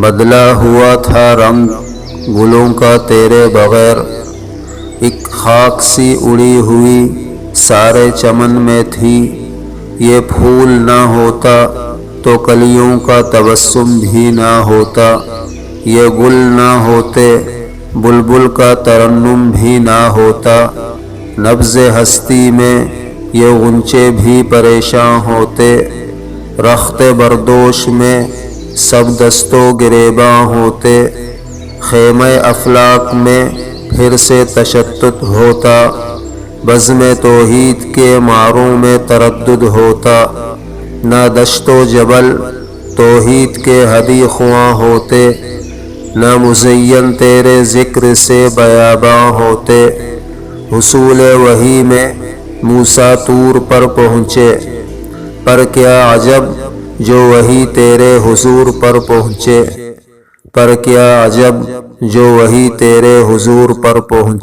بدلا ہوا تھا رنگ گلوں کا تیرے بغیر، ایک خاک سی اڑی ہوئی سارے چمن میں تھی، یہ پھول نہ ہوتا تو کلیوں کا تبسم بھی نہ ہوتا، یہ گل نہ ہوتے بلبل کا ترنم بھی نہ ہوتا، نبض ہستی میں یہ غنچے بھی پریشاں ہوتے، رخت بردوش میں سب دست و گریباں ہوتے، خیمہ افلاک میں پھر سے تشدد ہوتا، بزم توحید کے ماروں میں تردد ہوتا، نہ دشت و جبل توحید کے ہدی خواں ہوتے، نہ مزین تیرے ذکر سے بیاباں ہوتے، حصول وحی میں موسیٰ طور پر پہنچے، پر کیا عجب جو وحی تیرے حضور پر پہنچے، پر کیا عجب جو وحی تیرے حضور پر پہنچے۔